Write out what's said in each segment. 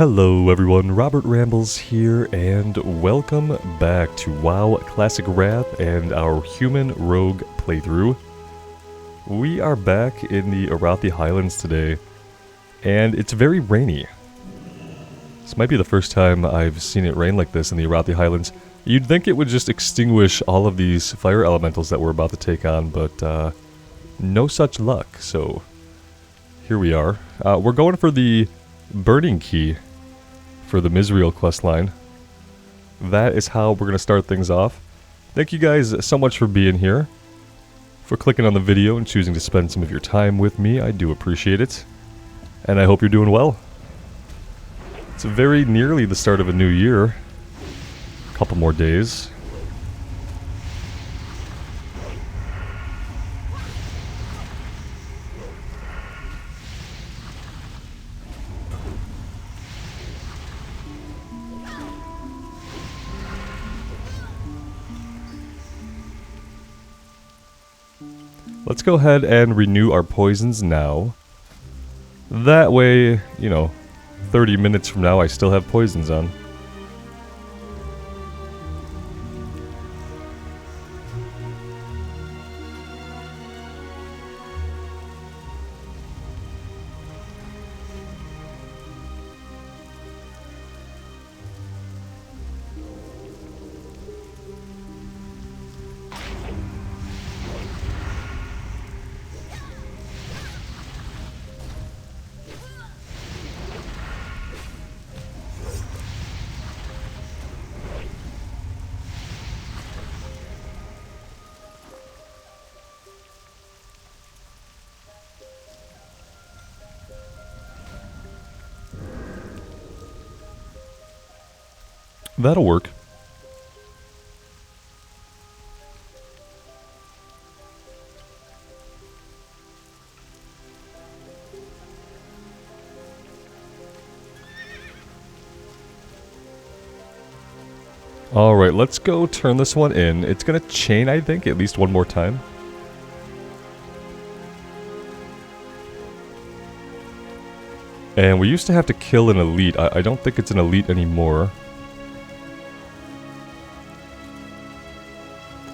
Hello everyone, Robert Rambles here, and welcome back to WoW Classic Wrath and our Human Rogue playthrough. We are back in the Arathi Highlands today, and it's very rainy. This might be the first time I've seen it rain like this in the Arathi Highlands. You'd think it would just extinguish all of these fire elementals that we're about to take on, but no such luck, so here we are. We're going for the Burning Key for the Misriel questline. That is how we're going to start things off. Thank you guys so much for being here, for clicking on the video and choosing to spend some of your time with me. I do appreciate it, and I hope you're doing well. It's very nearly the start of a new year. A couple more days. Let's go ahead and renew our poisons now. That way, 30 minutes from now I still have poisons on. That'll work. Alright, let's go turn this one in. It's gonna chain, I think, at least one more time. And we used to have to kill an elite. I don't think it's an elite anymore.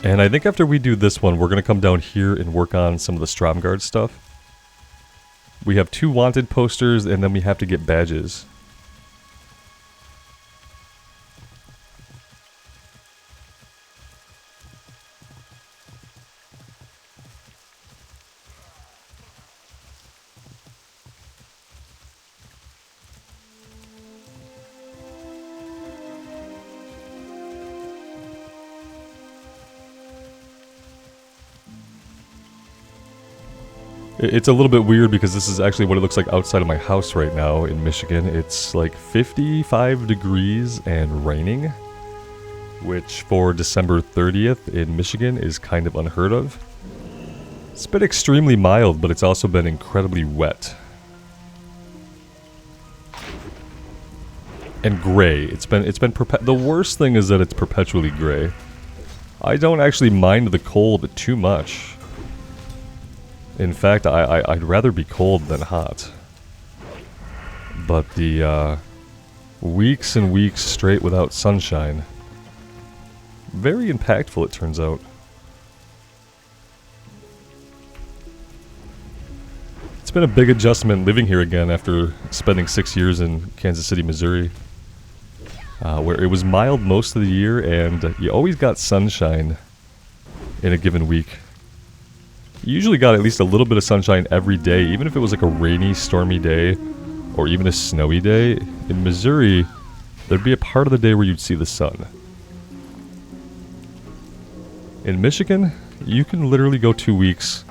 And I think after we do this one, we're going to come down here and work on some of the Stromgarde stuff. We have 2 wanted posters, and then we have to get badges. It's a little bit weird because this is actually what it looks like outside of my house right now in Michigan. It's like 55 degrees and raining, which for December 30th in Michigan is kind of unheard of. It's been extremely mild, but it's also been incredibly wet. And gray. The worst thing is that it's perpetually gray. I don't actually mind the cold too much. In fact, I'd rather be cold than hot. But the weeks and weeks straight without sunshine, very impactful it turns out. It's been a big adjustment living here again after spending 6 years in Kansas City, Missouri. Where it was mild most of the year and you always got sunshine in a given week. You usually got at least a little bit of sunshine every day, even if it was like a rainy, stormy day, or even a snowy day. In Missouri, there'd be a part of the day where you'd see the sun. In Michigan, you can literally go 2 weeks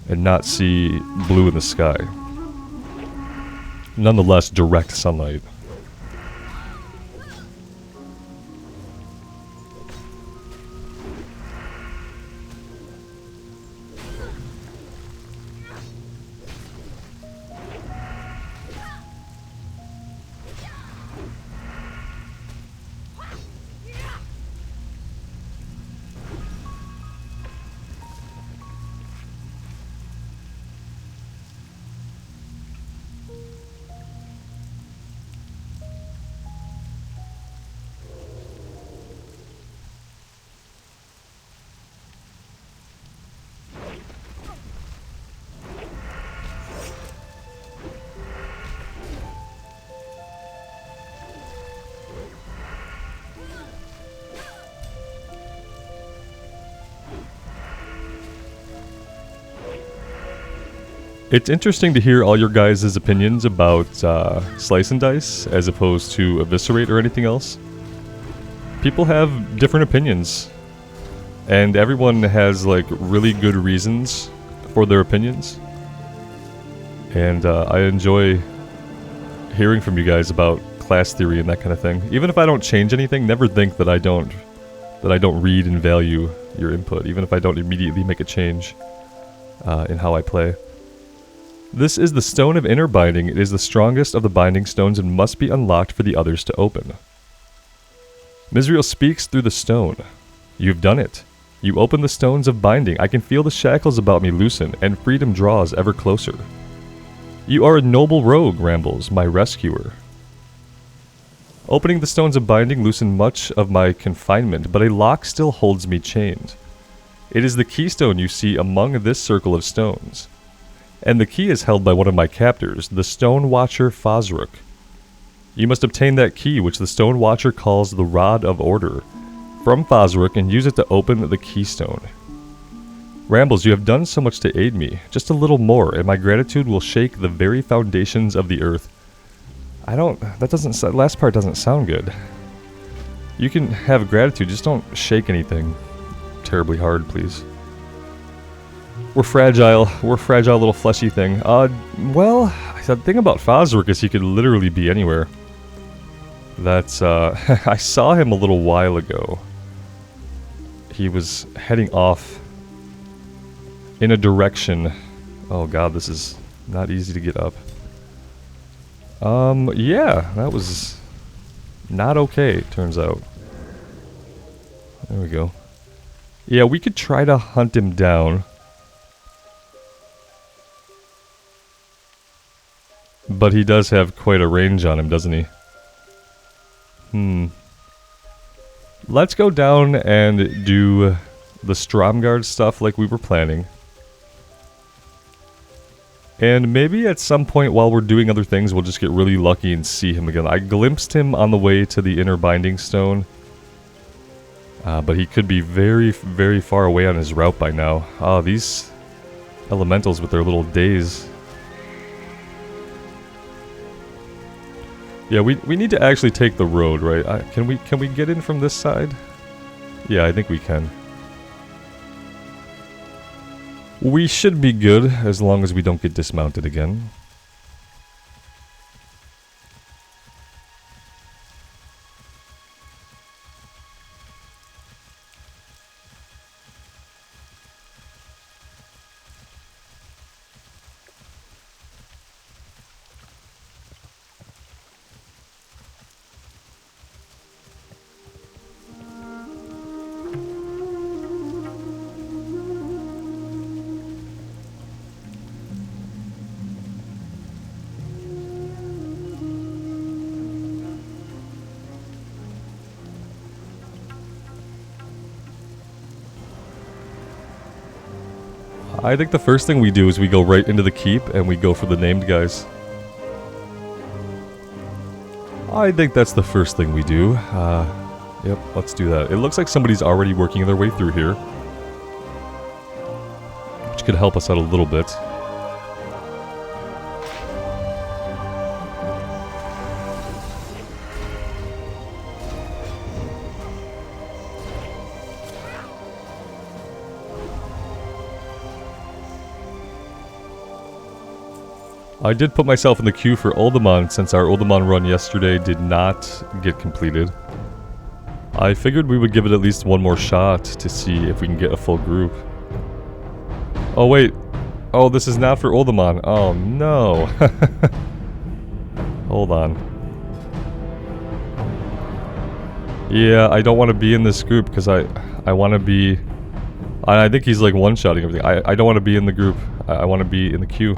and not see blue in the sky. Nonetheless, direct sunlight. It's interesting to hear all your guys' opinions about Slice and Dice as opposed to Eviscerate or anything else. People have different opinions, and everyone has like really good reasons for their opinions. And I enjoy hearing from you guys about class theory and that kind of thing. Even if I don't change anything, never think that I don't read and value your input, even if I don't immediately make a change in how I play. This is the Stone of Inner Binding. It is the strongest of the binding stones and must be unlocked for the others to open. Misriel speaks through the stone. You've done it. You open the stones of binding. I can feel the shackles about me loosen, and freedom draws ever closer. You are a noble rogue, Rambles, my rescuer. Opening the stones of binding loosened much of my confinement, but a lock still holds me chained. It is the keystone you see among this circle of stones. And the key is held by one of my captors, the Stone Watcher Fosrook. You must obtain that key, which the Stone Watcher calls the Rod of Order, from Fosrook and use it to open the keystone. Rambles, you have done so much to aid me. Just a little more, and my gratitude will shake the very foundations of the earth. That last part doesn't sound good. You can have gratitude, just don't shake anything terribly hard, please. We're fragile little fleshy thing. Well, the thing about Fosrook is he could literally be anywhere. That's, I saw him a little while ago. He was heading off in a direction. Oh god, this is not easy to get up. Yeah, that was not okay, turns out. There we go. Yeah, we could try to hunt him down. But he does have quite a range on him, doesn't he? Let's go down and do the Stromgarde stuff like we were planning. And maybe at some point while we're doing other things, we'll just get really lucky and see him again. I glimpsed him on the way to the Inner Binding Stone. But he could be very, very far away on his route by now. Oh, these elementals with their little days. Yeah, we need to actually take the road, right? Can we get in from this side? Yeah, I think we can. We should be good as long as we don't get dismounted again. I think the first thing we do is we go right into the keep and we go for the named guys. I think that's the first thing we do. Yep, let's do that. It looks like somebody's already working their way through here, which could help us out a little bit. I did put myself in the queue for Uldaman since our Uldaman run yesterday did not get completed. I figured we would give it at least one more shot to see if we can get a full group. Oh wait. Oh, this is not for Uldaman. Oh no. Hold on. Yeah, I don't want to be in this group because I want to be... I think he's like one-shotting everything. I don't want to be in the group. I want to be in the queue.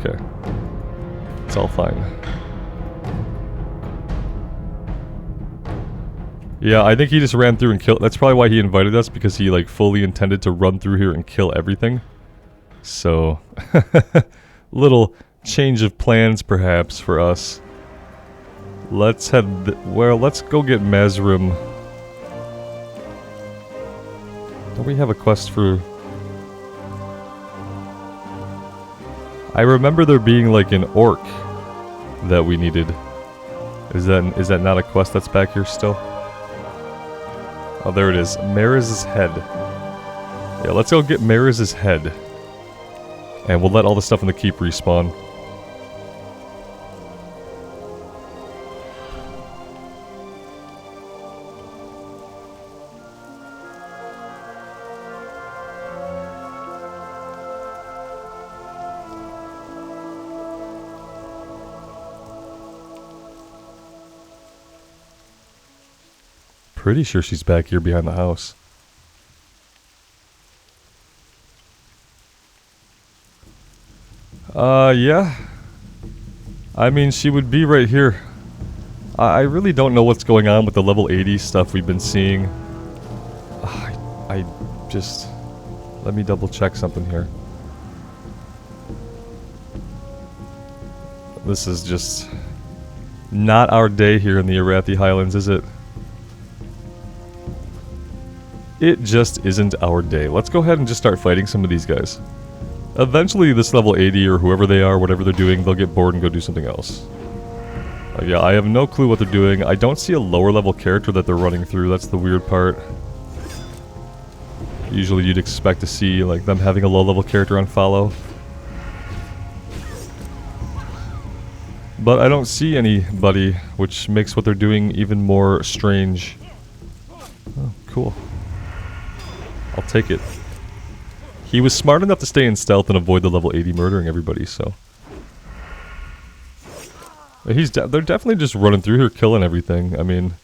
Okay. It's all fine. Yeah, I think he just ran through and killed... That's probably why he invited us, because he like fully intended to run through here and kill everything. So... little change of plans perhaps for us. Let's head... well, let's go get Mazrim. Don't we have a quest for... I remember there being like an orc that we needed. Is that not a quest that's back here still? Oh, there it is. Mariz's head. Yeah, let's go get Mariz's head. And we'll let all the stuff in the keep respawn. Pretty sure she's back here behind the house. Yeah. I mean, she would be right here. I really don't know what's going on with the level 80 stuff we've been seeing. I just... Let me double check something here. This is just... not our day here in the Arathi Highlands, is it? It just isn't our day. Let's go ahead and just start fighting some of these guys. Eventually, this level 80 or whoever they are, whatever they're doing, they'll get bored and go do something else. Yeah, I have no clue what they're doing. I don't see a lower level character that they're running through. That's the weird part. Usually you'd expect to see like them having a low level character on follow. But I don't see anybody, which makes what they're doing even more strange. Oh, cool. I'll take it. He was smart enough to stay in stealth and avoid the level 80 murdering everybody, so... they're definitely just running through here killing everything. I mean,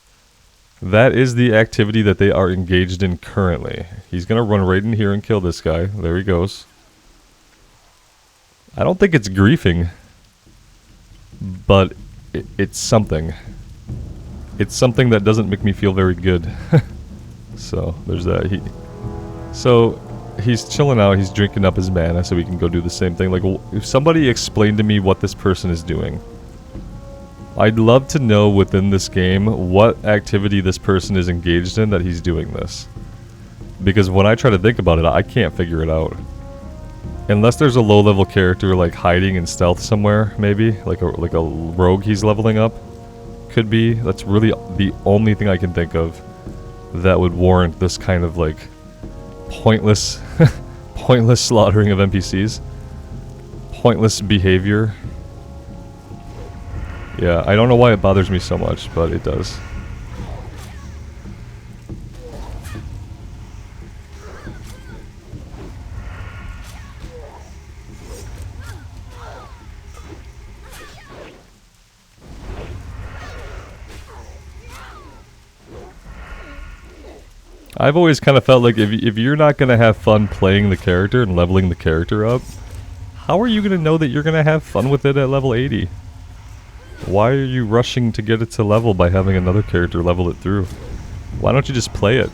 that is the activity that they are engaged in currently. He's gonna run right in here and kill this guy. There he goes. I don't think it's griefing, but it's something. It's something that doesn't make me feel very good. So, there's that. So, he's chilling out, he's drinking up his mana so we can go do the same thing. Like, if somebody explained to me what this person is doing, I'd love to know within this game what activity this person is engaged in that he's doing this. Because when I try to think about it, I can't figure it out. Unless there's a low-level character like hiding in stealth somewhere, maybe, like a rogue he's leveling up. Could be. That's really the only thing I can think of that would warrant this kind of like pointless pointless slaughtering of NPCs. Pointless behavior. Yeah, I don't know why it bothers me so much, but it does. I've always kind of felt like if you're not going to have fun playing the character and leveling the character up, how are you going to know that you're going to have fun with it at level 80? Why are you rushing to get it to level by having another character level it through? Why don't you just play it?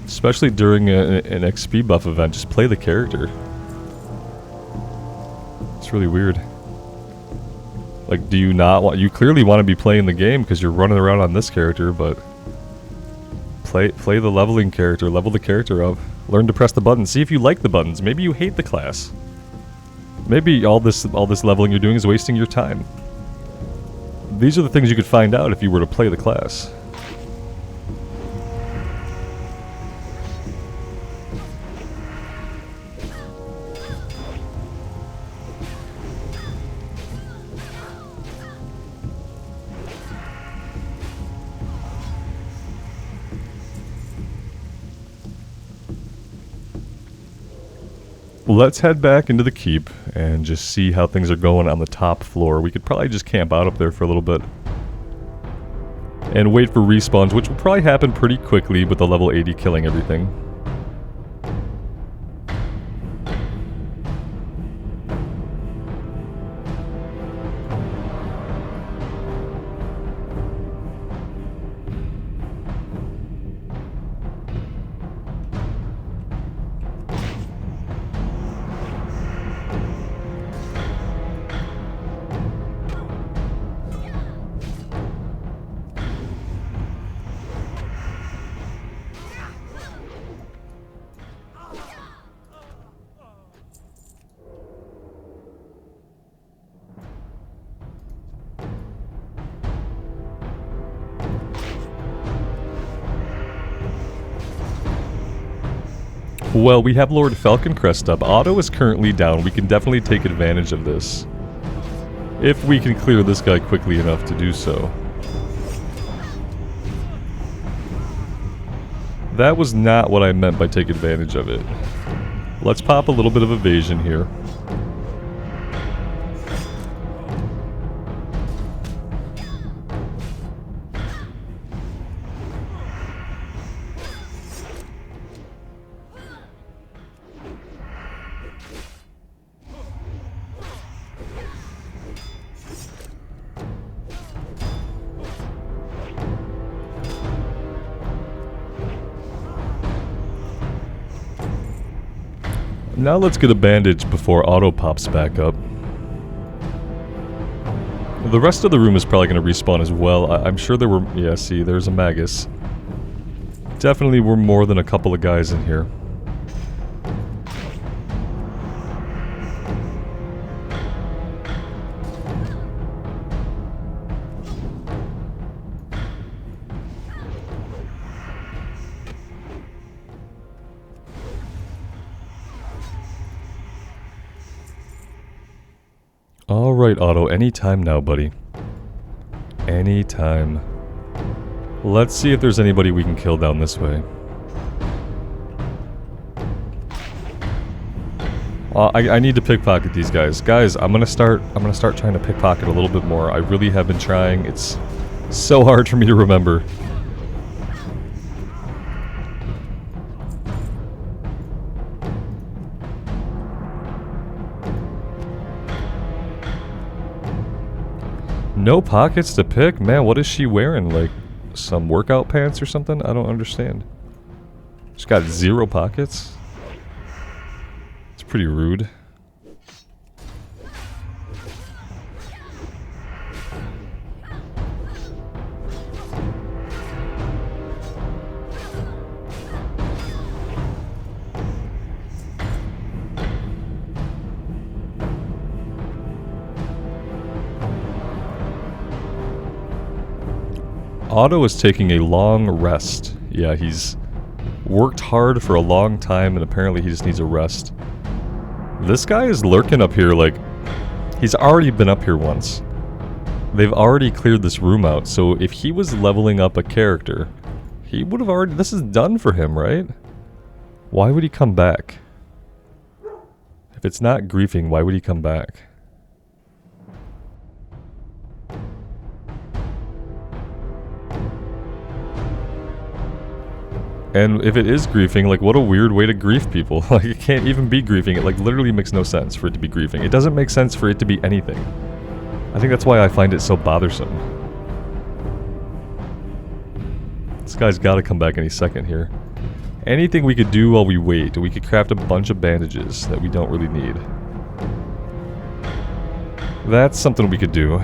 Especially during an XP buff event, just play the character. It's really weird. Like, do you not want... You clearly want to be playing the game because you're running around on this character, but... Play the leveling character, level the character up. Learn to press the buttons. See if you like the buttons. Maybe you hate the class. Maybe all this leveling you're doing is wasting your time. These are the things you could find out if you were to play the class. Let's head back into the keep and just see how things are going on the top floor. We could probably just camp out up there for a little bit. And wait for respawns, which will probably happen pretty quickly with the level 80 killing everything. Well, we have Lord Falconcrest up. Otto is currently down. We can definitely take advantage of this. If we can clear this guy quickly enough to do so. That was not what I meant by take advantage of it. Let's pop a little bit of evasion here. Now let's get a bandage before Otto pops back up. The rest of the room is probably going to respawn as well. I'm sure there were... Yeah, see, there's a Magus. Definitely were more than a couple of guys in here. Alright, Otto, anytime now, buddy. Anytime. Let's see if there's anybody we can kill down this way. I need to pickpocket these guys. Guys, I'm gonna start trying to pickpocket a little bit more. I really have been trying. It's so hard for me to remember. No pockets to pick? Man, what is she wearing? Like, some workout pants or something? I don't understand. She's got 0 pockets? It's pretty rude. Otto is taking a long rest. Yeah, he's worked hard for a long time and apparently he just needs a rest. This guy is lurking up here like... He's already been up here once. They've already cleared this room out, so if he was leveling up a character, he would have already... This is done for him, right? Why would he come back? If it's not griefing, why would he come back? And if it is griefing, like, what a weird way to grief people. Like, it can't even be griefing. It, like, literally makes no sense for it to be griefing. It doesn't make sense for it to be anything. I think that's why I find it so bothersome. This guy's gotta come back any second here. Anything we could do while we wait. We could craft a bunch of bandages that we don't really need. That's something we could do.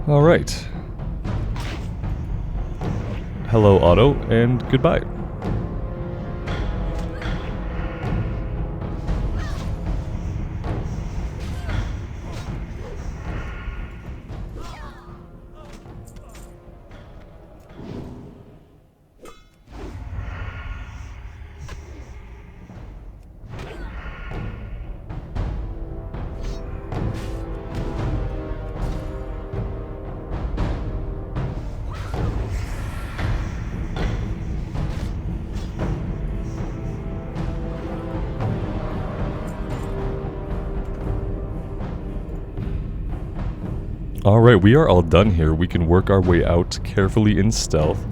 Alright. Hello, Otto, and goodbye. Alright, we are all done here. We can work our way out carefully in stealth.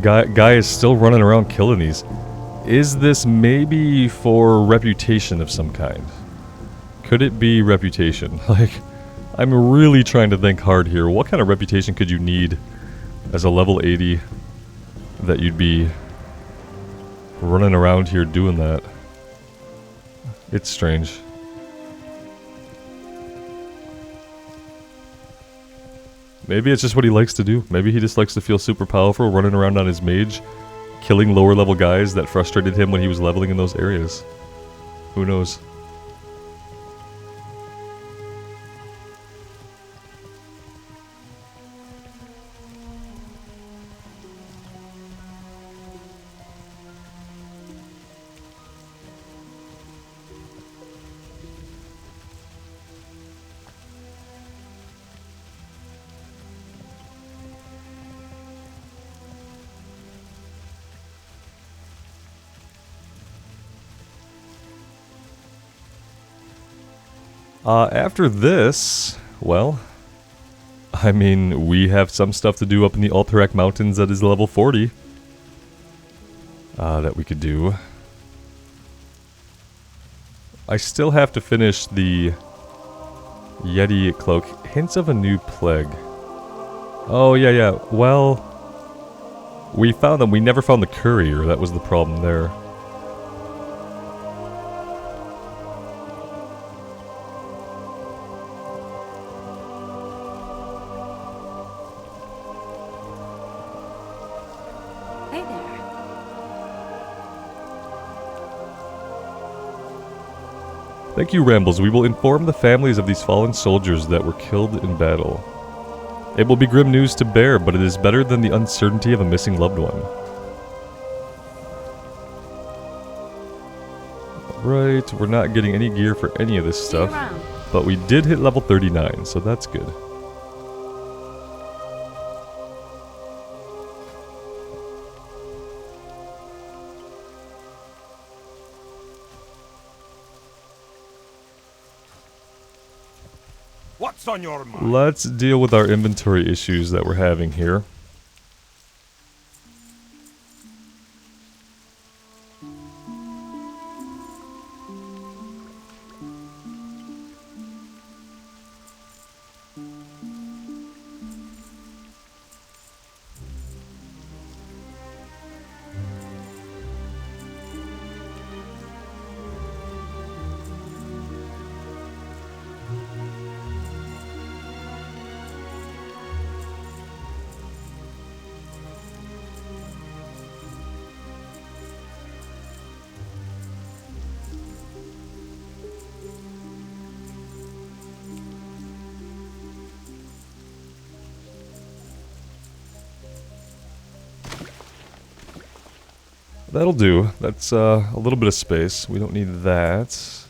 Guy is still running around killing these. Is this maybe for reputation of some kind? Could it be reputation? Like, I'm really trying to think hard here. What kind of reputation could you need as a level 80 that you'd be running around here doing that? It's strange. Maybe it's just what he likes to do. Maybe he just likes to feel super powerful running around on his mage, killing lower level guys that frustrated him when he was leveling in those areas. Who knows? After this, well, I mean, we have some stuff to do up in the Alterac Mountains that is level 40. That we could do. I still have to finish the Yeti cloak. Hints of a new plague. Oh, yeah. Well, we found them. We never found the courier. That was the problem there. Thank you, Rambles. We will inform the families of these fallen soldiers that were killed in battle. It will be grim news to bear, but it is better than the uncertainty of a missing loved one. Right, we're not getting any gear for any of this stuff, but we did hit level 39, so that's good. What's on your mind? Let's deal with our inventory issues that we're having here. That'll do. That's a little bit of space. We don't need that.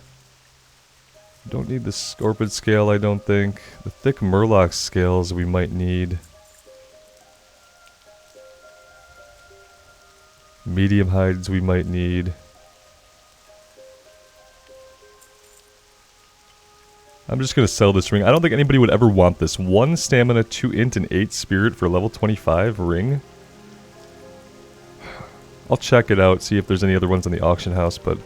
Don't need the Scorpid scale, I don't think. The thick Murloc scales we might need. Medium hides we might need. I'm just going to sell this ring. I don't think anybody would ever want this. 1 stamina, 2 int, and 8 spirit for level 25 ring. I'll check it out, see if there's any other ones in the auction house, but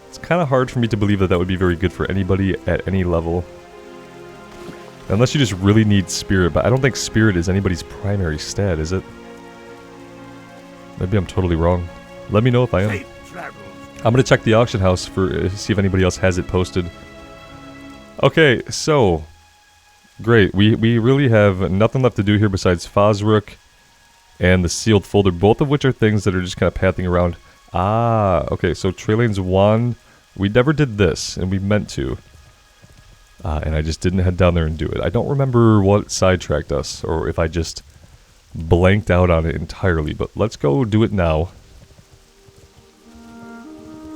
it's kind of hard for me to believe that that would be very good for anybody at any level. Unless you just really need spirit, but I don't think spirit is anybody's primary stat, is it? Maybe I'm totally wrong. Let me know if I am. I'm going to check the auction house for see if anybody else has it posted. Okay, so great. We really have nothing left to do here besides Fosrook and the sealed folder, both of which are things that are just kind of pathing around. Ah, okay, so Trailane's wand. We never did this, and we meant to. And I just didn't head down there and do it. I don't remember what sidetracked us, or if I just blanked out on it entirely, but let's go do it now.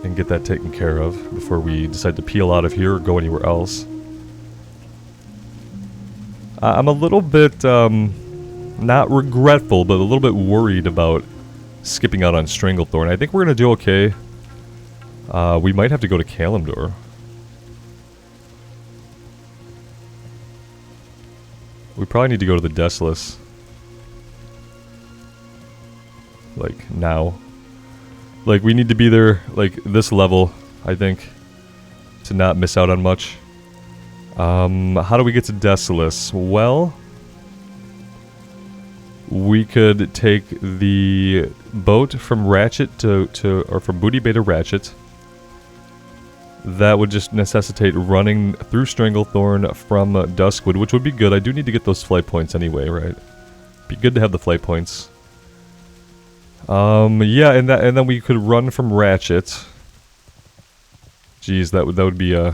And get that taken care of before we decide to peel out of here or go anywhere else. I'm a little bit, not regretful, but a little bit worried about skipping out on Stranglethorn. I think we're going to do okay. We might have to go to Kalimdor. We probably need to go to the Desolus. like, now. Like, we need to be there, like, this level, I think, to not miss out on much. How do we get to Decilis? Well, we could take the boat from Ratchet or from Booty Bay to Ratchet. That would just necessitate running through Stranglethorn from Duskwood, which would be good. I do need to get those flight points anyway, right? Be good to have the flight points. Yeah, and then we could run from Ratchet. Jeez, that would be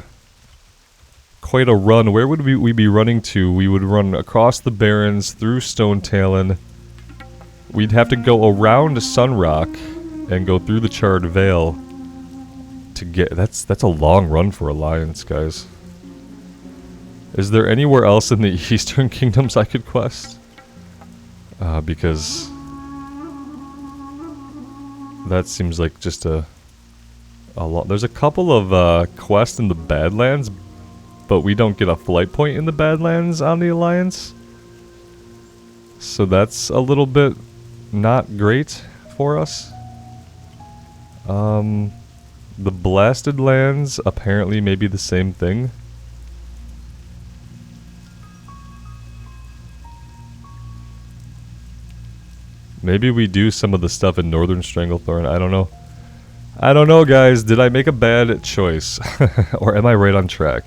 quite a run. Where would we be running to? We would run across the Barrens, through Stone Talon. We'd have to go around Sunrock and go through the Charred Vale to get... That's a long run for Alliance, guys. Is there anywhere else in the Eastern Kingdoms I could quest? Because... that seems like just a lot. There's a couple of quests in the Badlands, but we don't get a flight point in the Badlands on the Alliance. So that's a little bit not great for us. The Blasted Lands apparently may be the same thing. Maybe we do some of the stuff in Northern Stranglethorn. I don't know. I don't know, guys. Did I make a bad choice? Or am I right on track?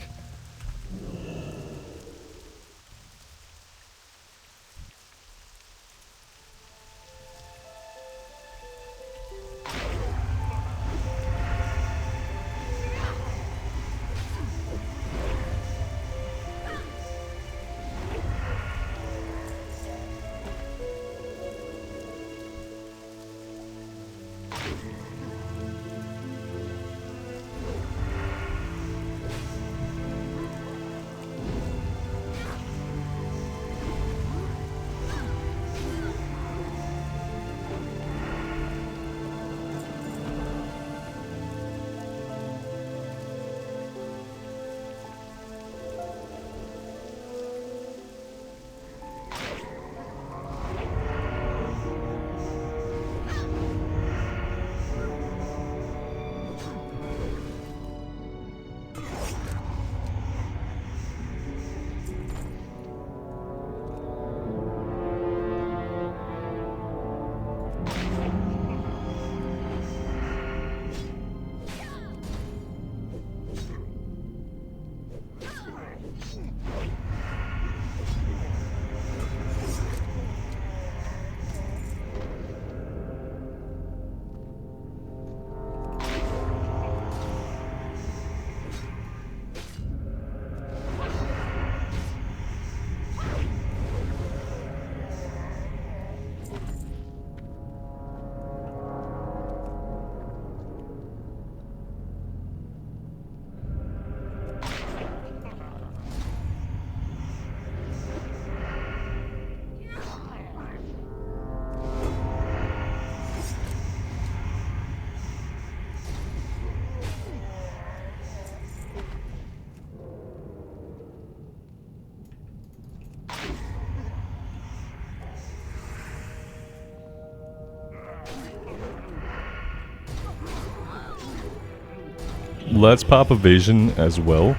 Let's pop evasion as well.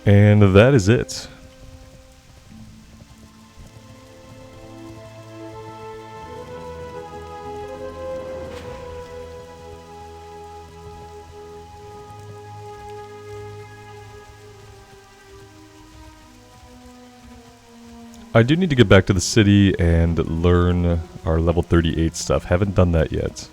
And that is it. I do need to get back to the city and learn our level 38 stuff. Haven't done that yet.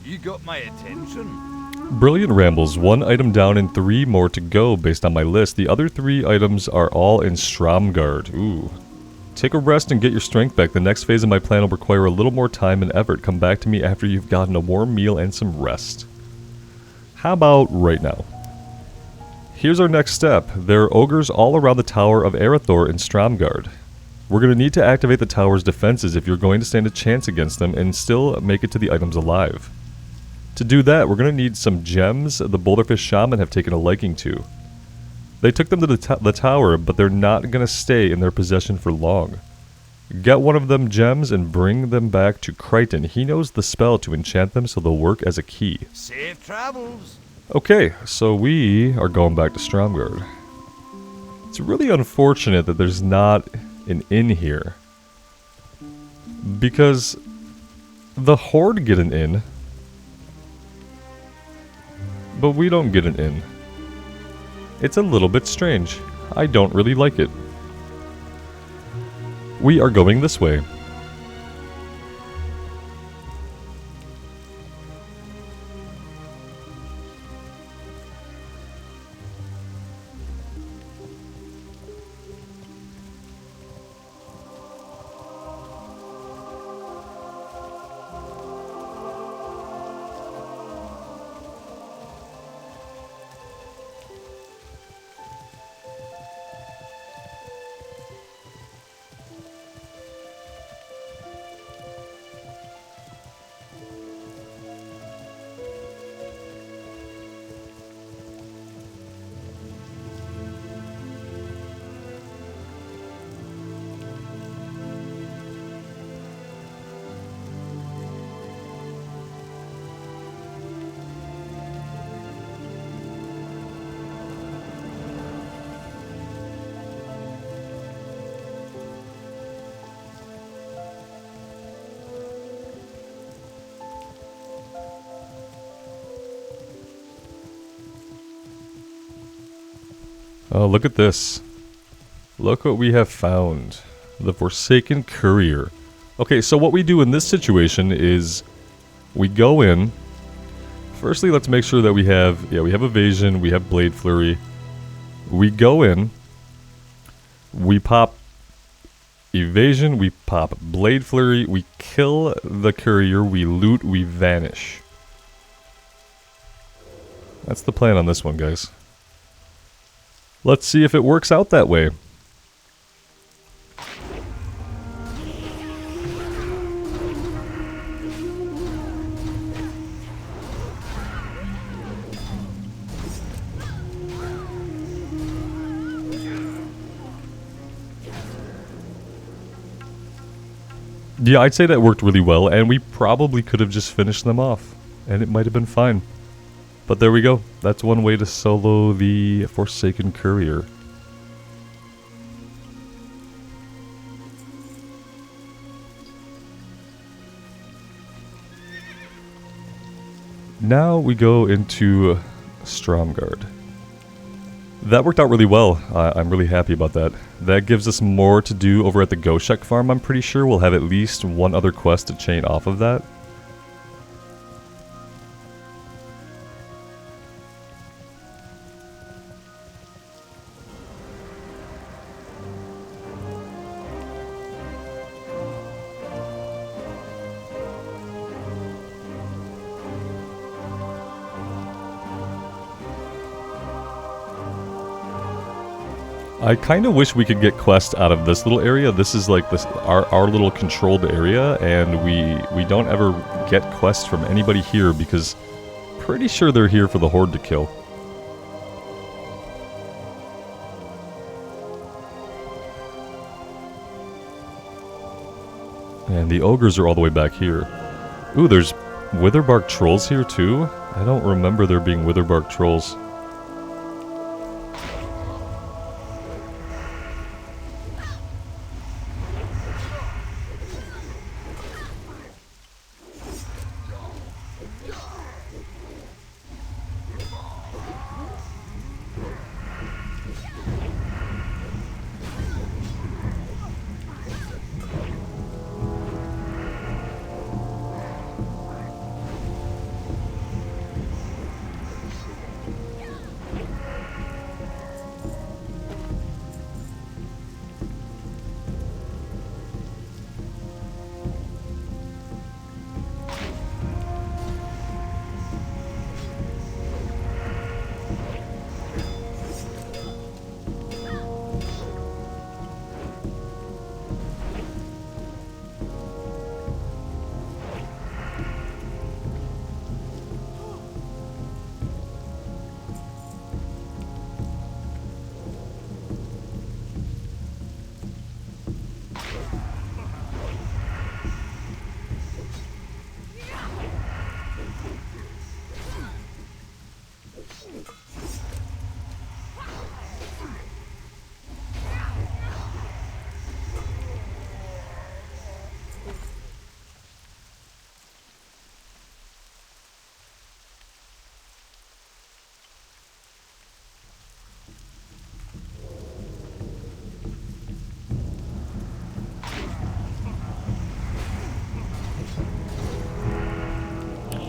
You got my attention. Brilliant rambles. 1 item down and 3 more to go based on my list. The other 3 items are all in Stromgard. Ooh. Take a rest and get your strength back. The next phase of my plan will require a little more time and effort. Come back to me after you've gotten a warm meal and some rest. How about right now? Here's our next step. There are ogres all around the Tower of Arathor in Stromgard. We're going to need to activate the tower's defenses if you're going to stand a chance against them and still make it to the items alive. To do that, we're going to need some gems the Boulderfish Shaman have taken a liking to. They took them to the tower, but they're not going to stay in their possession for long. Get one of them gems and bring them back to Crichton. He knows the spell to enchant them, so they'll work as a key. Safe travels. Okay, so we are going back to Stromgard. It's really unfortunate that there's not an inn here, because the Horde get an inn, but we don't get an inn. It's a little bit strange. I don't really like it. We are going this way. Oh, look at this. Look what we have found. The Forsaken Courier. Okay, so what we do in this situation is we go in. Firstly, let's make sure that we have evasion, we have blade flurry. We go in. We pop evasion, we pop blade flurry, we kill the courier, we loot, we vanish. That's the plan on this one, guys. Let's see if it works out that way. Yeah, I'd say that worked really well, and we probably could have just finished them off, and it might have been fine. But there we go. That's one way to solo the Forsaken Courier. Now we go into Stromgard. That worked out really well. I'm really happy about that. That gives us more to do over at the Goshek farm. I'm pretty sure we'll have at least one other quest to chain off of that. I kind of wish we could get quests out of this little area. This is like this our little controlled area, and we don't ever get quests from anybody here because pretty sure they're here for the Horde to kill. And the ogres are all the way back here. Ooh, there's witherbark trolls here too? I don't remember there being witherbark trolls.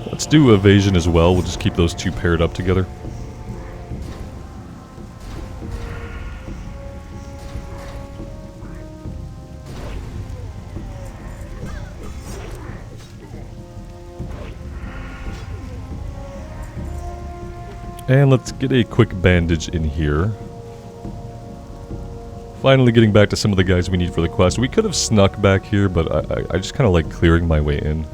Let's do evasion as well. We'll just keep those two paired up together. And let's get a quick bandage in here. Finally getting back to some of the guys we need for the quest. We could have snuck back here, but I just kind of like clearing my way in.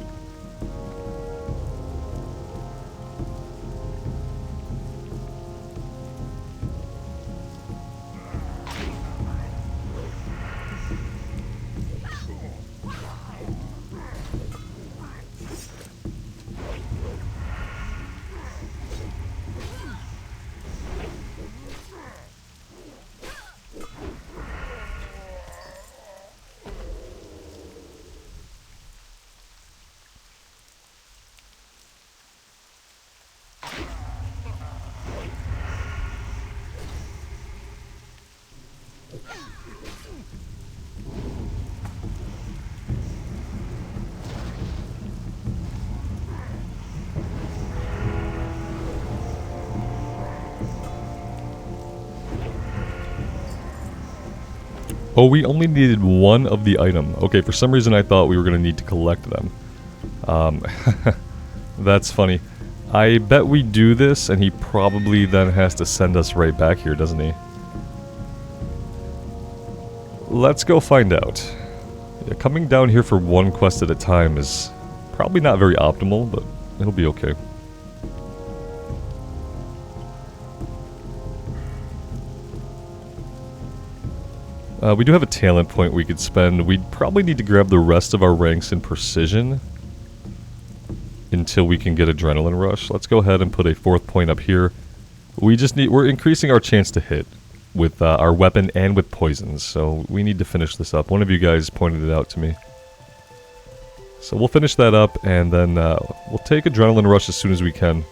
Oh, we only needed one of the item. Okay, for some reason I thought we were going to need to collect them. That's funny. I bet we do this, and he probably then has to send us right back here, doesn't he? Let's go find out. Yeah, coming down here for one quest at a time is probably not very optimal, but it'll be okay. We do have a talent point we could spend. We'd probably need to grab the rest of our ranks in precision until we can get adrenaline rush. Let's go ahead and put a 4th point up here. We're increasing our chance to hit with our weapon and with poisons, so we need to finish this up. One of you guys pointed it out to me. So we'll finish that up, and then we'll take adrenaline rush as soon as we can.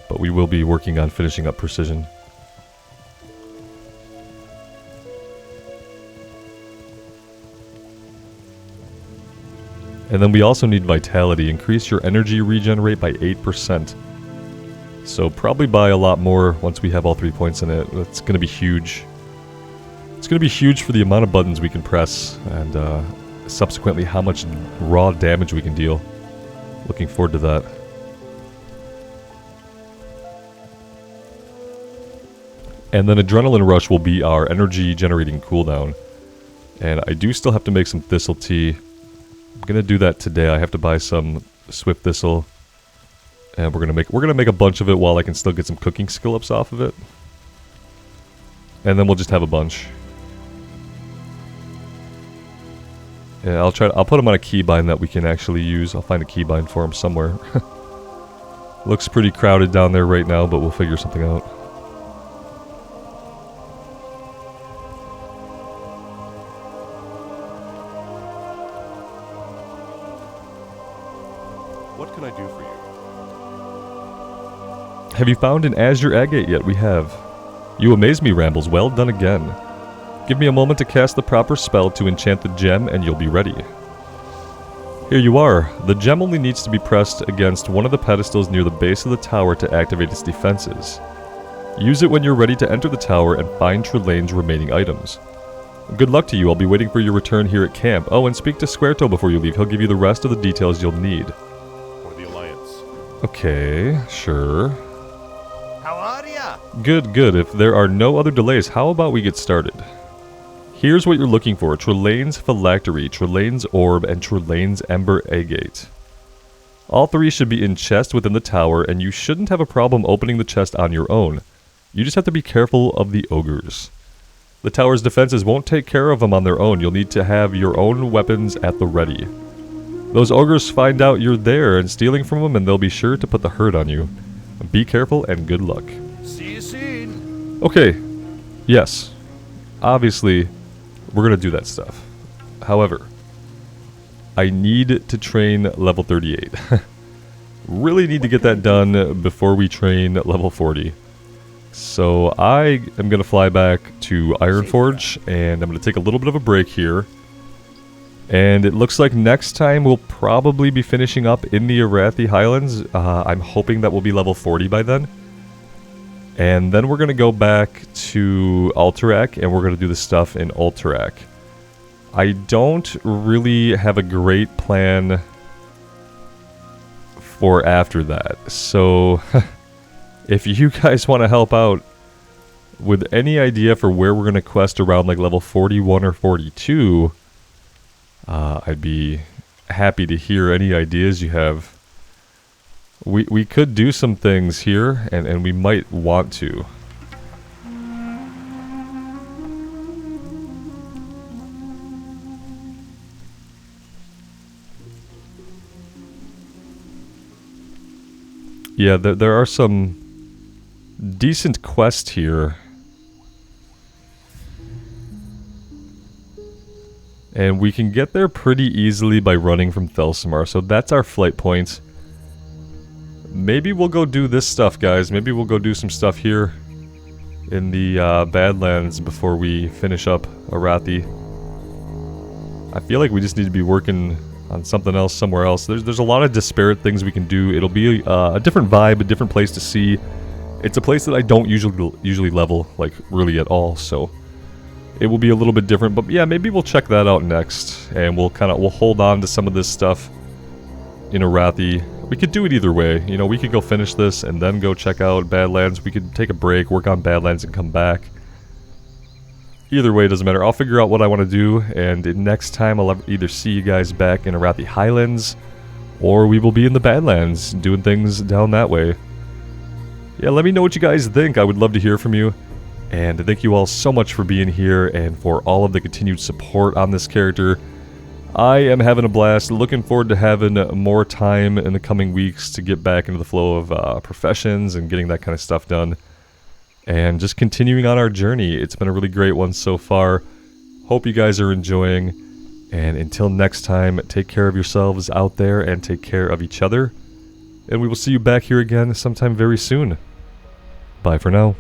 But we will be working on finishing up precision. And then we also need vitality. Increase your energy regen rate by 8%. So probably buy a lot more once we have all 3 points in it. That's going to be huge. It's going to be huge for the amount of buttons we can press, and subsequently how much raw damage we can deal. Looking forward to that. And then Adrenaline Rush will be our energy generating cooldown. And I do still have to make some Thistle Tea. I'm gonna do that today. I have to buy some Swift Thistle. And we're gonna make a bunch of it while I can still get some cooking skill ups off of it. And then we'll just have a bunch. Yeah, I'll put them on a keybind that we can actually use. I'll find a keybind for them somewhere. Looks pretty crowded down there right now, but we'll figure something out. What can I do for you? Have you found an Azure Agate yet? We have. You amaze me, Rambles. Well done again. Give me a moment to cast the proper spell to enchant the gem and you'll be ready. Here you are. The gem only needs to be pressed against one of the pedestals near the base of the tower to activate its defenses. Use it when you're ready to enter the tower and find Trelane's remaining items. Good luck to you. I'll be waiting for your return here at camp. Oh, and speak to Squarto before you leave. He'll give you the rest of the details you'll need. For the Alliance. Okay, sure. How are ya? Good, good. If there are no other delays, how about we get started? Here's what you're looking for. Trelane's Phylactery, Trelane's Orb, and Trelane's Ember Agate. All three should be in chest within the tower, and you shouldn't have a problem opening the chest on your own. You just have to be careful of the ogres. The tower's defenses won't take care of them on their own. You'll need to have your own weapons at the ready. Those ogres find out you're there and stealing from them, and they'll be sure to put the hurt on you. Be careful and good luck. See you soon. Okay. Yes. Obviously, we're going to do that stuff. However, I need to train level 38. Really need to get that done before we train level 40. So I am going to fly back to Ironforge, and I'm going to take a little bit of a break here. And it looks like next time we'll probably be finishing up in the Arathi Highlands. I'm hoping that we'll be level 40 by then. And then we're going to go back to Alterac, and we're going to do the stuff in Alterac. I don't really have a great plan for after that. So, if you guys want to help out with any idea for where we're going to quest around like level 41 or 42... I'd be happy to hear any ideas you have. We could do some things here, and we might want to. Yeah, there are some decent quests here. And we can get there pretty easily by running from Thelsamar, so that's our flight point. Maybe we'll go do this stuff, guys. Maybe we'll go do some stuff here in the Badlands before we finish up Arathi. I feel like we just need to be working on something else somewhere else. There's a lot of disparate things we can do. It'll be a different vibe, a different place to see. It's a place that I don't usually level, like, really at all, so... It will be a little bit different, but yeah, maybe we'll check that out next, and we'll hold on to some of this stuff in Arathi. We could do it either way, you know, we could go finish this and then go check out Badlands. We could take a break, work on Badlands, and come back. Either way, it doesn't matter. I'll figure out what I want to do, and next time I'll either see you guys back in Arathi Highlands, or we will be in the Badlands, doing things down that way. Yeah, let me know what you guys think. I would love to hear from you. And thank you all so much for being here and for all of the continued support on this character. I am having a blast. Looking forward to having more time in the coming weeks to get back into the flow of professions and getting that kind of stuff done. And just continuing on our journey. It's been a really great one so far. Hope you guys are enjoying. And until next time, take care of yourselves out there and take care of each other. And we will see you back here again sometime very soon. Bye for now.